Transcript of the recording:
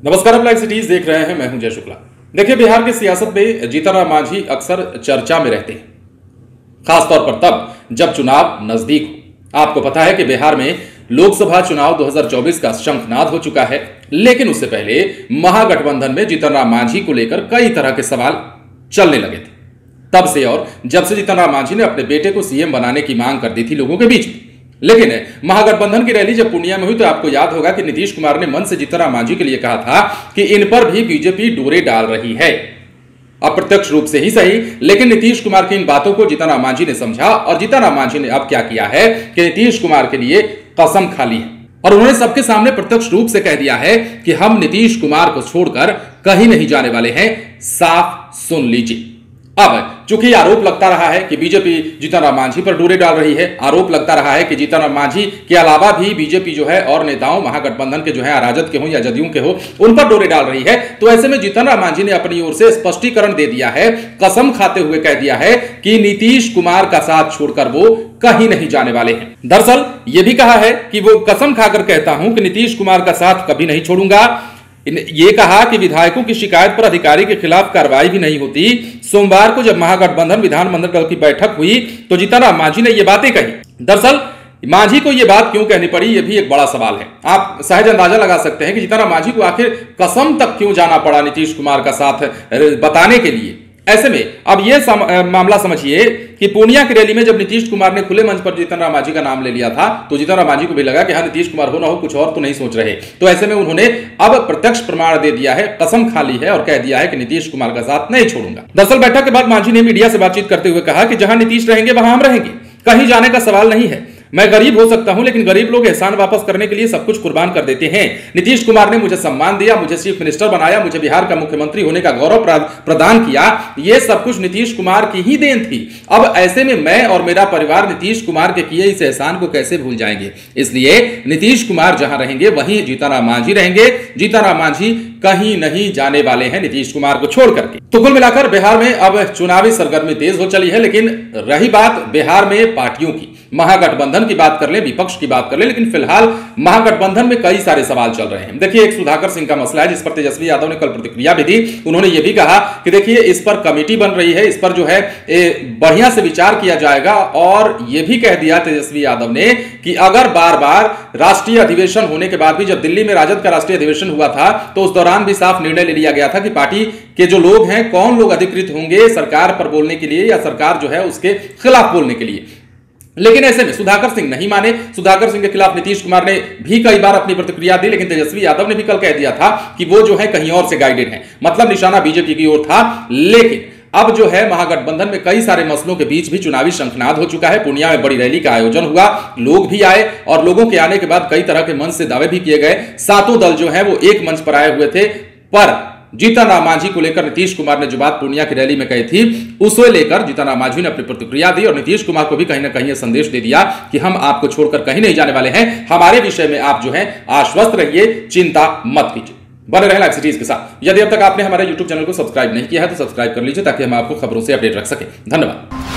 नमस्कार, आप live cities देख रहे हैं। मैं हूं जय शुक्ला। देखिए, बिहार की सियासत में जीतन राम मांझी अक्सर चर्चा में रहते हैं, खासतौर पर तब जब चुनाव नजदीक हो। आपको पता है कि बिहार में लोकसभा चुनाव 2024 का शंखनाद हो चुका है, लेकिन उससे पहले महागठबंधन में जीतन राम मांझी को लेकर कई तरह के सवाल चलने लगे थे। तब से और जब से जीतन राम मांझी ने अपने बेटे को सीएम बनाने की मांग कर दी थी लोगों के बीच में। लेकिन महागठबंधन की रैली जब पूर्णिया में हुई तो आपको याद होगा कि नीतीश कुमार ने मन से जीतन राम मांझी के लिए कहा था कि इन पर भी बीजेपी डोरे डाल रही है। अप्रत्यक्ष रूप से ही सही, लेकिन नीतीश कुमार की इन बातों को जीतन राम मांझी ने समझा और जीतन राम मांझी ने अब क्या किया है कि नीतीश कुमार के लिए कसम खा ली है और उन्होंने सबके सामने प्रत्यक्ष रूप से कह दिया है कि हम नीतीश कुमार को छोड़कर कहीं नहीं जाने वाले हैं। साफ सुन लीजिए। अब चूंकि आरोप लगता रहा है कि बीजेपी जीतन राम मांझी पर डोरे डाल रही है, आरोप लगता रहा है कि जीतन राम मांझी के अलावा भी बीजेपी जो है और नेताओं महागठबंधन के जो है राजद के हो या जदयू के हो उन पर डोरे डाल रही है, तो ऐसे में जीतन राम मांझी ने अपनी ओर से स्पष्टीकरण दे दिया है, कसम खाते हुए कह दिया है कि नीतीश कुमार का साथ छोड़कर वो कहीं नहीं जाने वाले हैं। दरअसल यह भी कहा है कि वो कसम खाकर कहता हूं कि नीतीश कुमार का साथ कभी नहीं छोड़ूंगा। ये कहा कि विधायकों की शिकायत पर अधिकारी के खिलाफ कार्रवाई भी नहीं होती। सोमवार को जब महागठबंधन विधानमंडल की बैठक हुई तो जीतन राम मांझी ने ये बातें कही। दरअसल मांझी को यह बात क्यों कहनी पड़ी, यह भी एक बड़ा सवाल है। आप सहज अंदाजा लगा सकते हैं कि जीतन राम मांझी को आखिर कसम तक क्यों जाना पड़ा नीतीश कुमार का साथ बताने के लिए। ऐसे में अब यह मामला समझिए कि पूर्णिया की रैली में जब नीतीश कुमार ने खुले मंच पर जीतन राम मांझी का नाम ले लिया था तो जीतन राम मांझी को भी लगा कि हाँ, नीतीश कुमार हो ना हो कुछ और तो नहीं सोच रहे। तो ऐसे में उन्होंने अब प्रत्यक्ष प्रमाण दे दिया है, कसम खा ली है और कह दिया है कि नीतीश कुमार का साथ नहीं छोड़ूंगा। दरअसल बैठक के बाद मांझी ने मीडिया से बातचीत करते हुए कहा कि जहां नीतीश रहेंगे वहां हम रहेंगे, कहीं जाने का सवाल नहीं है। मैं गरीब हो सकता हूं, लेकिन गरीब लोग एहसान वापस करने के लिए सब कुछ कुर्बान कर देते हैं। नीतीश कुमार ने मुझे सम्मान दिया, मुझे चीफ मिनिस्टर बनाया, मुझे बिहार का मुख्यमंत्री होने का गौरव प्रदान किया। यह सब कुछ नीतीश कुमार की ही देन थी। अब ऐसे में मैं और मेरा परिवार नीतीश कुमार के किए इस एहसान को कैसे भूल जाएंगे। इसलिए नीतीश कुमार जहां रहेंगे वहीं जीतन राम मांझी रहेंगे। जीतन राम मांझी कहीं नहीं जाने वाले हैं नीतीश कुमार को छोड़ करके। तो कुल मिलाकर बिहार में अब चुनावी सरगर्मी तेज हो चली है। लेकिन रही बात बिहार में पार्टियों की, महागठबंधन की बात कर ले, विपक्ष की बात कर ले, लेकिन फिलहाल महागठबंधन में कई सारे सवाल चल रहे हैं। देखिए, एक सुधाकर सिंह का मसला है जिस पर तेजस्वी यादव ने कल प्रतिक्रिया भी दी। उन्होंने यह भी कहा कि देखिए, इस पर कमेटी बन रही है, इस पर जो है बढ़िया से विचार किया जाएगा। और यह भी कह दिया तेजस्वी यादव ने कि अगर बार बार राष्ट्रीय अधिवेशन होने के बाद भी, जब दिल्ली में राजद का राष्ट्रीय अधिवेशन हुआ था तो उस दौरान भी साफ निर्णय ले लिया गया था कि पार्टी के जो लोग हैं, कौन लोग अधिकृत होंगे सरकार पर बोलने के लिए या सरकार जो है उसके खिलाफ बोलने के लिए। लेकिन ऐसे में सुधाकर सिंह नहीं माने। सुधाकर सिंह के खिलाफ नीतीश कुमार ने भी कई बार अपनी प्रतिक्रिया दी, लेकिन तेजस्वी यादव ने भी कल कह दिया था कि वो जो है कहीं और से गाइडेड है, मतलब निशाना बीजेपी की ओर था। लेकिन अब जो है महागठबंधन में कई सारे मसलों के बीच भी चुनावी शंखनाद हो चुका है। पूर्णिया में बड़ी रैली का आयोजन हुआ, लोग भी आए और लोगों के आने के बाद कई तरह के मंच से दावे भी किए गए। सातों दल जो है वो एक मंच पर आए हुए थे। पर जीतन राम मांझी को लेकर नीतीश कुमार ने जो बात पूर्णिया की रैली में कही थी, उसे लेकर जीतन राम मांझी ने अपनी प्रतिक्रिया दी और नीतीश कुमार को भी कहीं ना कहीं यह संदेश दे दिया कि हम आपको छोड़कर कहीं नहीं जाने वाले हैं। हमारे विषय में आप जो है आश्वस्त रहिए, चिंता मत कीजिए। बने रहे लाइव सिटीज के साथ। यदि अब तक आपने हमारे YouTube चैनल को सब्सक्राइब नहीं किया है तो सब्सक्राइब कर लीजिए ताकि हम आपको खबरों से अपडेट रख सके। धन्यवाद।